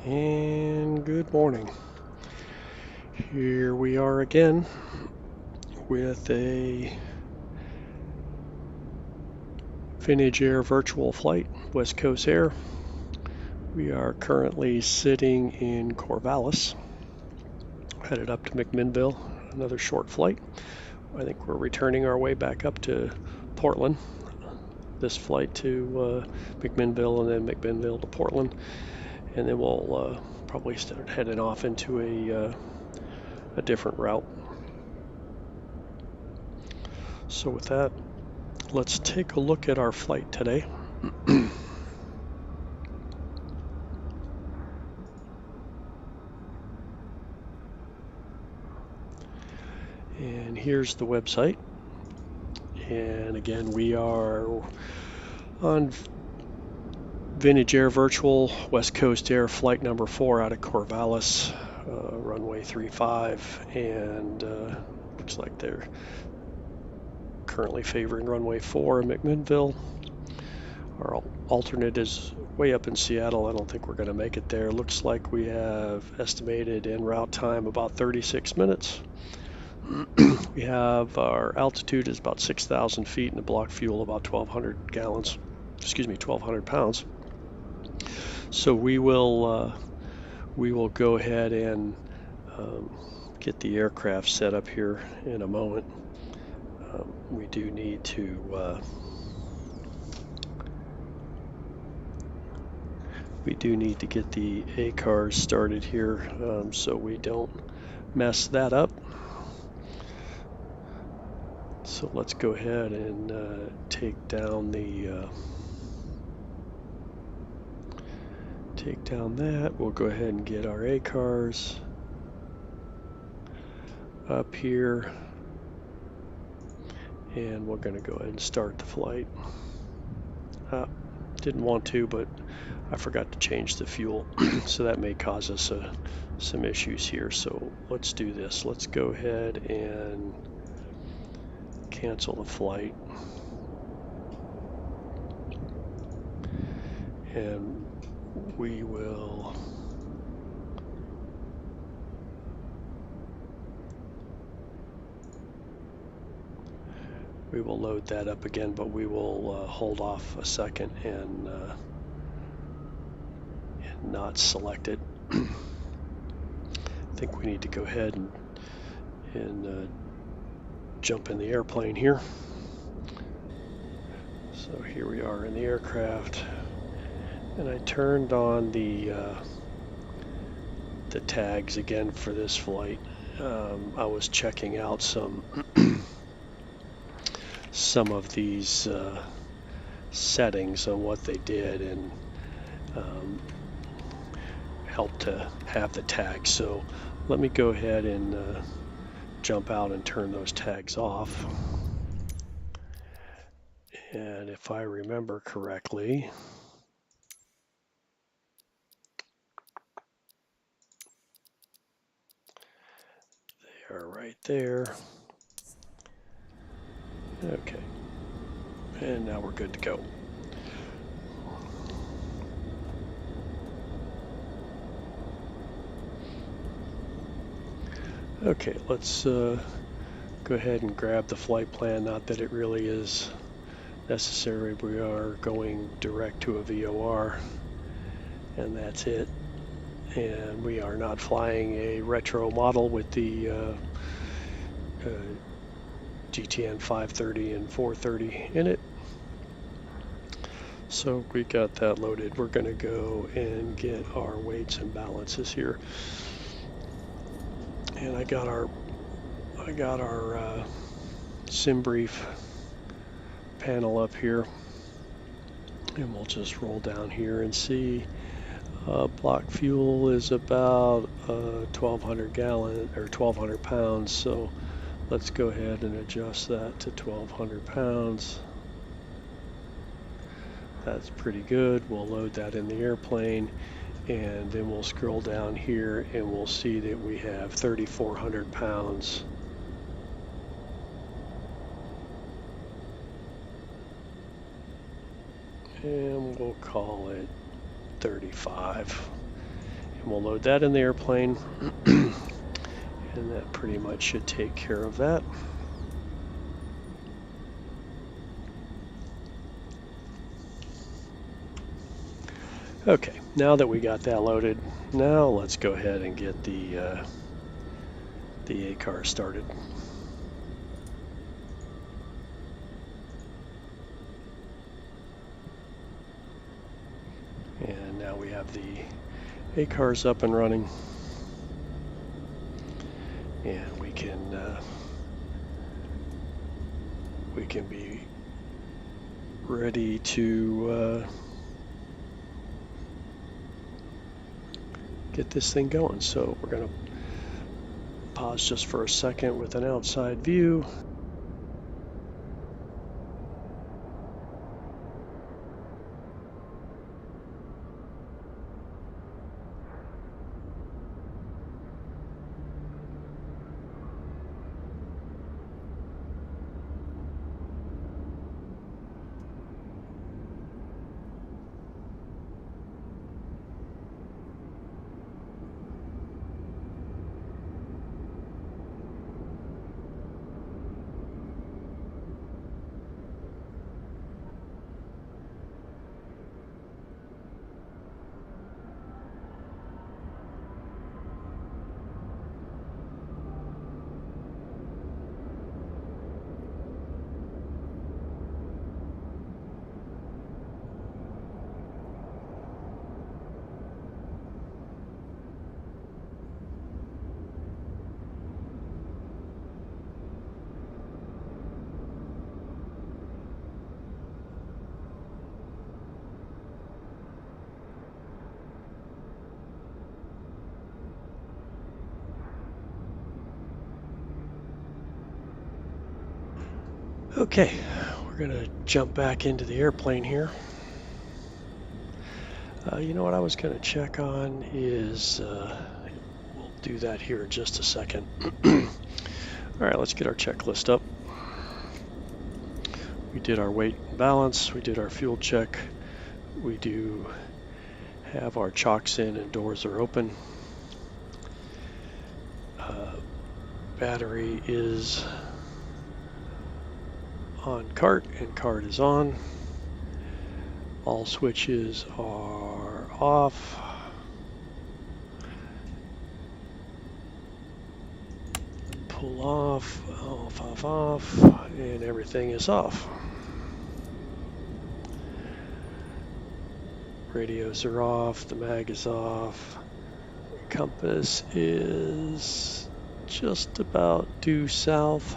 And good morning. Here we are again with a Vintage Air virtual flight, West Coast Air. We are currently sitting in Corvallis, headed up to McMinnville, another short flight. I think we're returning our way back up to Portland. This flight to McMinnville and then McMinnville to Portland. And then we'll probably start heading off into a different route. So with that, let's take a look at our flight today. And here's the website. And again, we are on Vintage Air Virtual, West Coast Air, flight number 4 out of Corvallis, runway 35, and looks like they're currently favoring runway 4 in McMinnville. Our alternate is way up in Seattle. I don't think we're going to make it there. Looks like we have estimated en route time about 36 minutes. We have our altitude is about 6,000 feet and the block fuel about 1,200 pounds. So we will go ahead and get the aircraft set up here in a moment. We do need to get the ACARS started here so we don't mess that up. So let's go ahead and take down that. We'll go ahead and get our ACARS up here, and we're going to go ahead and start the flight. Didn't want to, but I forgot to change the fuel, so that may cause us some issues here. So let's do this. Let's go ahead and cancel the flight, and we will load that up again, but we will hold off a second and not select it. I think we need to go ahead and jump in the airplane here. So here we are in the aircraft, and I turned on the tags again for this flight. I was checking out some of these settings on what they did, and help to have the tags. So let me go ahead and jump out and turn those tags off. And if I remember correctly, they are right there. Okay, and now we're good to go. Okay, let's go ahead and grab the flight plan. Not that it really is necessary. We are going direct to a VOR, and that's it. And we are not flying a retro model with the GTN 530 and 430 in it. So we got that loaded. We're going to go and get our weights and balances here. And I got our sim brief panel up here, and we'll just roll down here and see. Block fuel is about 1,200 gallon or 1,200 pounds. So let's go ahead and adjust that to 1,200 pounds. That's pretty good. We'll load that in the airplane, and then we'll scroll down here and we'll see that we have 3,400 pounds. And we'll call it 35. And we'll load that in the airplane, and that pretty much should take care of that. Okay, now that we got that loaded, now let's go ahead and get the ACAR started. And now we have the ACARs up and running, and we can be ready to get this thing going. So we're going to pause just for a second with an outside view. Okay, we're gonna jump back into the airplane here. You know what I was gonna check on is, we'll do that here in just a second. All right, let's get our checklist up. We did our weight and balance, we did our fuel check, we do have our chocks in and doors are open. Battery is on cart, and cart is on. All switches are off. Pull off, off, off, off, and everything is off. Radios are off, the mag is off. Compass is just about due south.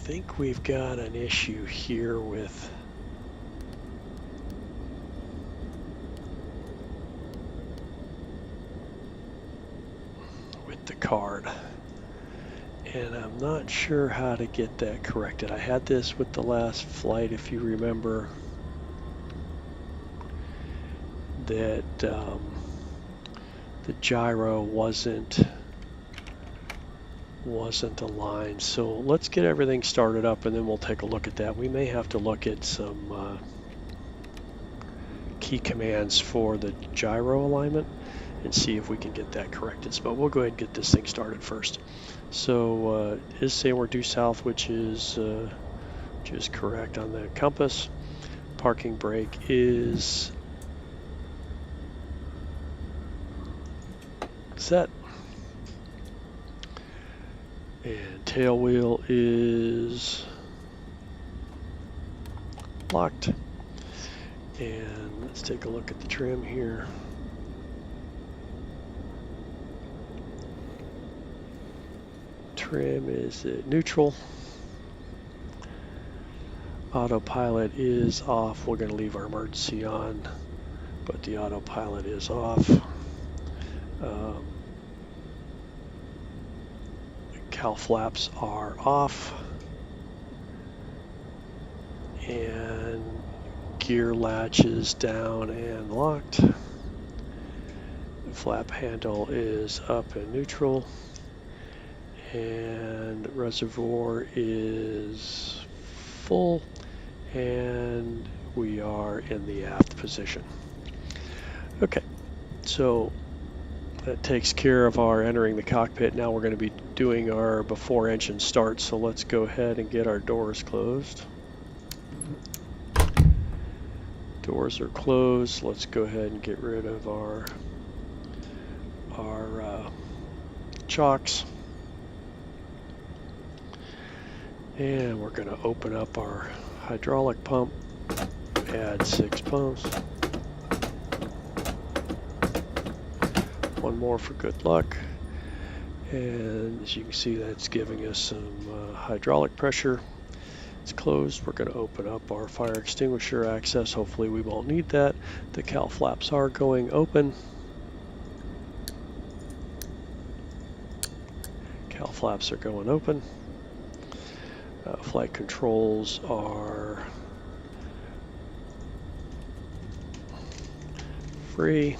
think we've got an issue here with the card, and I'm not sure how to get that corrected. I had this with the last flight, if you remember, that the gyro wasn't aligned. So let's get everything started up and then we'll take a look at that. We may have to look at some key commands for the gyro alignment and see if we can get that corrected. But we'll go ahead and get this thing started first. So it is saying we're due south, which is correct on the compass. Parking brake is set. And tail wheel is locked. And let's take a look at the trim here. Trim is at neutral. Autopilot is off. We're going to leave our emergency on, but the autopilot is off. Cowl flaps are off. And gear latch is down and locked. The flap handle is up and neutral. And reservoir is full, and we are in the aft position. Okay, so that takes care of our entering the cockpit. Now we're going to be doing our before engine start, so let's go ahead and get our doors closed. Doors are closed. Let's go ahead and get rid of our chocks. And we're going to open up our hydraulic pump, add 6 pumps. One more for good luck. And as you can see, that's giving us some hydraulic pressure. It's closed. We're going to open up our fire extinguisher access. Hopefully we won't need that. The cowl flaps are going open. Cowl flaps are going open. Flight controls are free.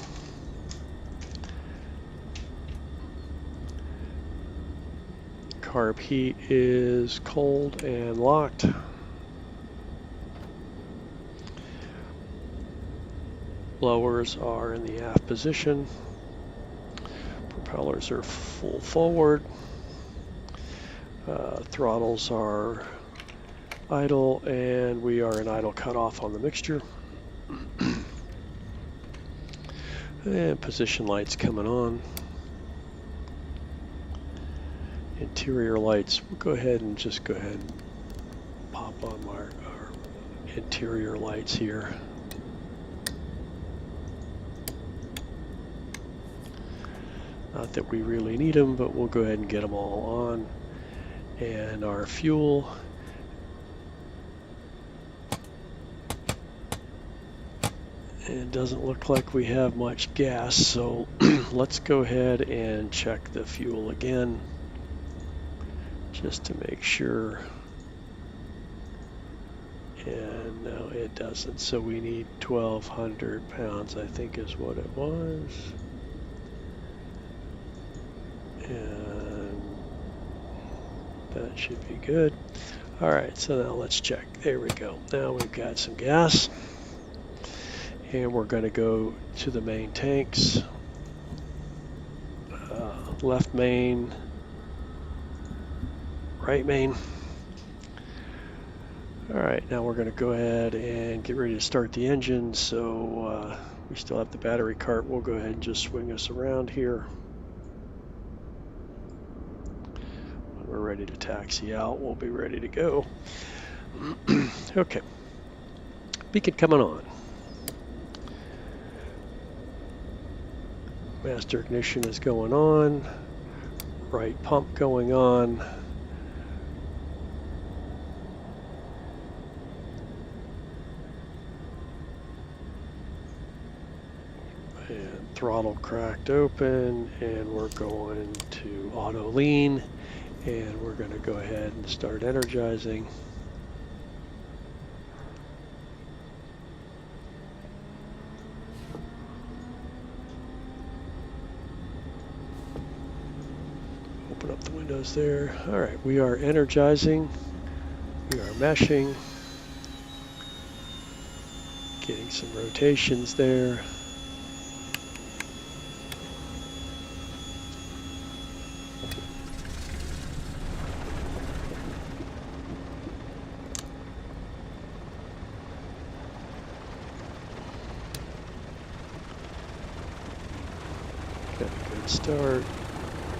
Carb heat is cold and locked. Blowers are in the aft position. Propellers are full forward. Throttles are idle, and we are in idle cutoff on the mixture. And position lights coming on. Interior lights, we'll go ahead and pop on our interior lights here. Not that we really need them, but we'll go ahead and get them all on. And our fuel, it doesn't look like we have much gas, so let's go ahead and check the fuel again just to make sure. And no, it doesn't, so we need 1,200 pounds, I think is what it was. And that should be good. All right, so now let's check. There we go. Now we've got some gas. And we're going to go to the main tanks. Left main, right main. All right, now we're going to go ahead and get ready to start the engine. So we still have the battery cart. We'll go ahead and just swing us around here. We're ready to taxi out. We'll be ready to go. Okay. Beacon coming on. Master ignition is going on. Right pump going on. throttle cracked open, and we're going to auto lean, and we're going to go ahead and start energizing. Open up the windows there. All right, we are energizing. We are meshing. Getting some rotations there. Got a good start.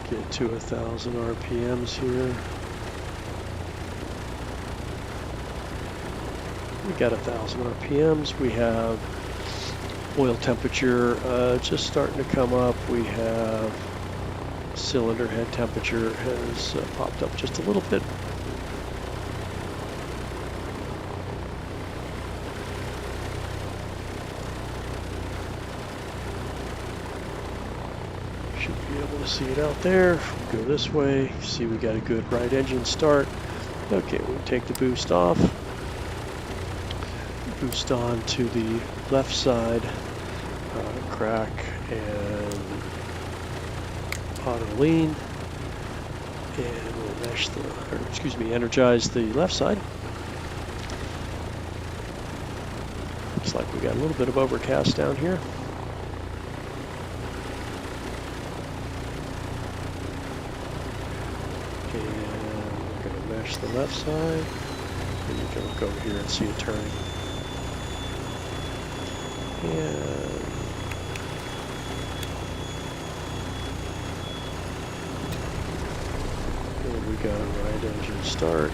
Get to 1,000 RPMs here. We got 1,000 RPMs. We have oil temperature just starting to come up. We have cylinder head temperature has popped up just a little bit. Should be able to see it out there. Go this way. See, we got a good right engine start. Okay, we take the boost off. Boost on to the left side, crack and auto lean, and we'll mesh the, or excuse me, energize the left side. Looks like we got a little bit of overcast down here. And we're going to mesh the left side, and you can look over here and see it turning. And we got a right engine start.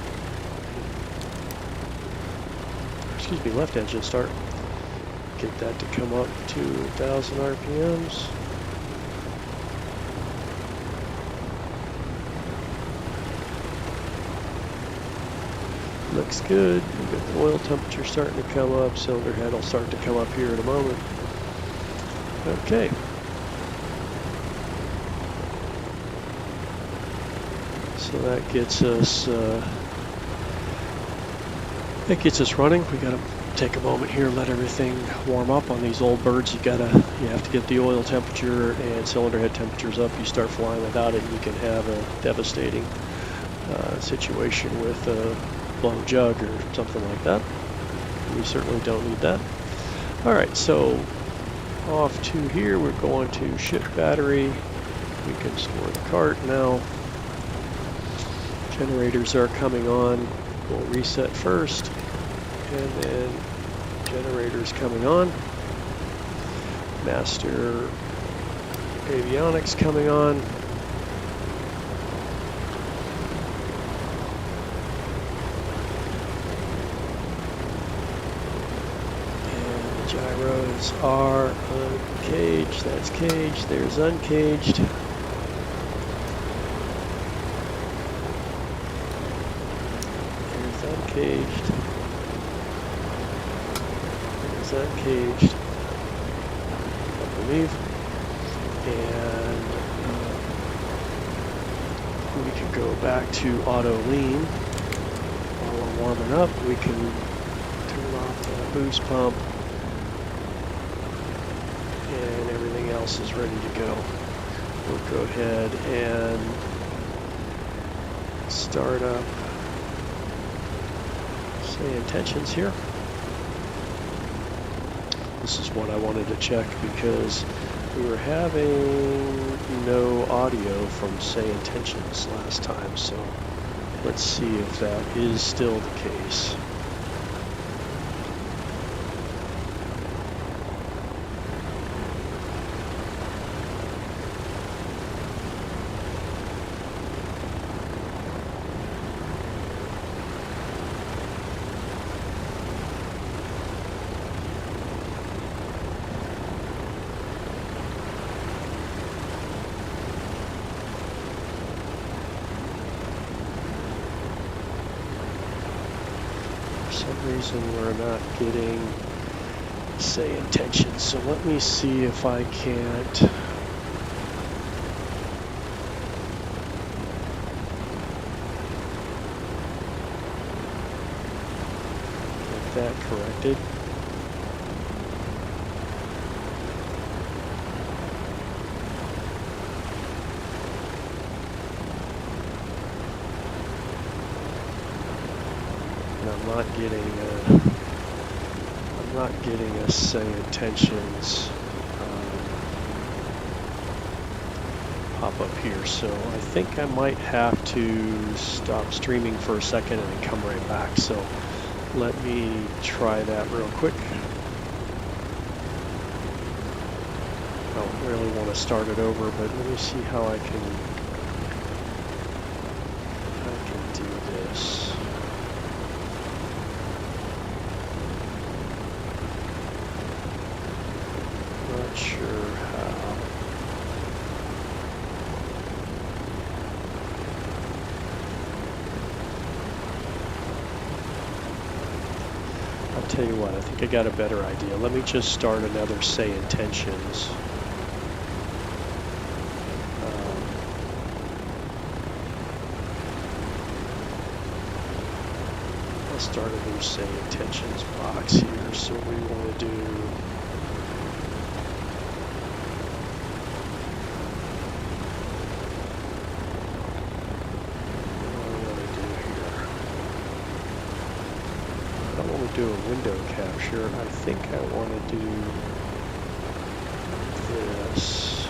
Excuse me, left engine start. Get that to come up to 1,000 RPMs. Looks good. We've got the oil temperature starting to come up. Cylinder head will start to come up here in a moment. Okay. So that gets us running. We got to take a moment here, let everything warm up on these old birds. You have to get the oil temperature and cylinder head temperatures up. You start flying without it, and you can have a devastating situation with blown jug or something like that. We certainly don't need that. All right, so off to here, we're going to ship battery. We can store the cart now. Generators are coming on. We'll reset first, and then generators coming on. Master avionics coming on. Gyros are uncaged. That's caged. There's uncaged. There's uncaged. There's uncaged, I believe. And we can go back to auto lean. While we're warming up, we can turn off the boost pump. And everything else is ready to go. We'll go ahead and start up, say, intentions here. This is what I wanted to check because we were having no audio from say intentions last time, so let's see if that is still the case. For some reason we're not getting say intentions. So let me see if I can't get that corrected. And I'm not getting a say intentions pop up here, so I think I might have to stop streaming for a second and then come right back. So let me try that real quick. I don't really want to start it over, but let me see how I can do this. Not sure how. I'll tell you what, I think I got a better idea. Let me just start another say intentions. I'll start a new say intentions box here. So we want to do do a window capture. I think I want to do this.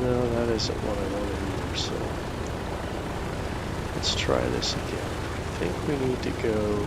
No, that isn't what I wanted either, so let's try this again. I think we need to go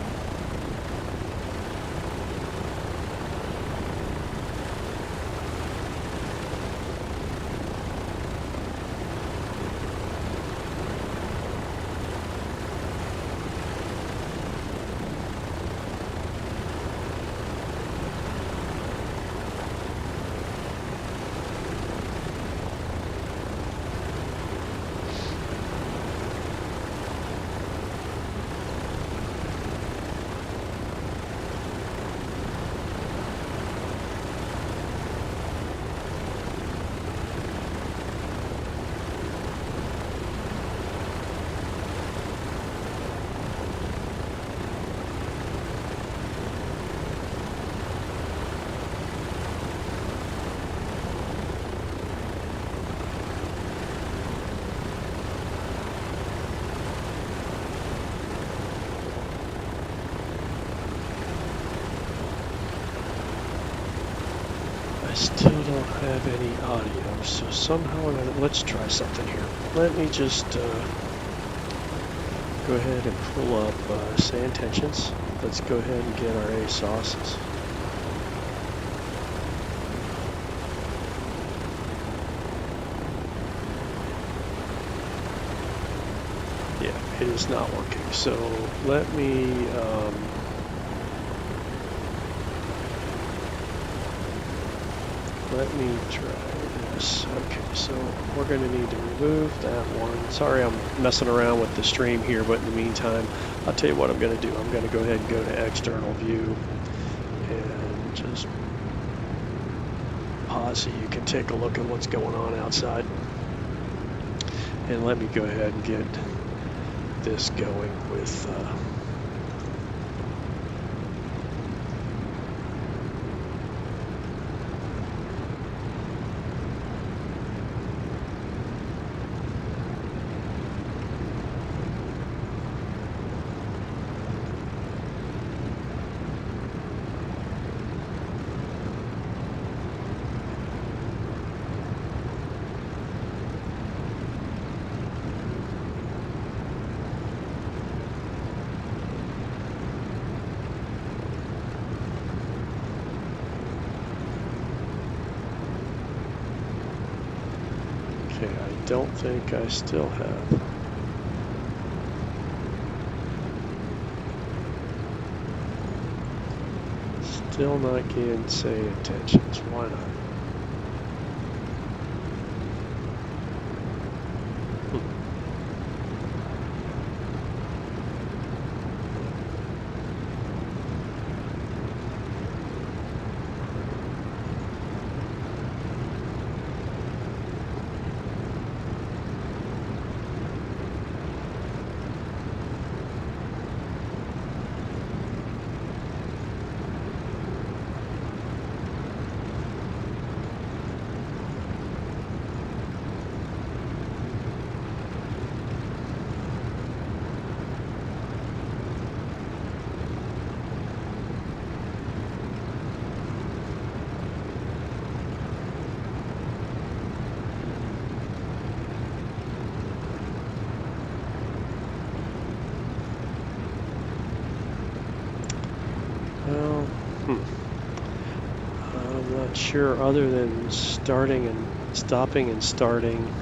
still don't have any audio, so somehow let's try something here. Let me just go ahead and pull up say intentions. Let's go ahead and get our ASOSs. Yeah, it is not working. So let me try this. Okay, so we're going to need to remove that one. Sorry I'm messing around with the stream here, but in the meantime, I'll tell you what I'm going to do. I'm going to go ahead and go to external view and just pause so you can take a look at what's going on outside. And let me go ahead and get this going with Okay, I don't think I still have. Still not getting say intentions. Why not? Well, I'm not sure other than starting and stopping and starting.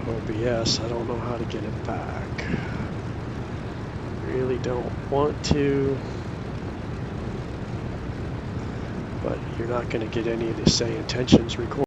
OBS, I don't know how to get it back. Really don't want to, but you're not going to get any of the say intentions recorded.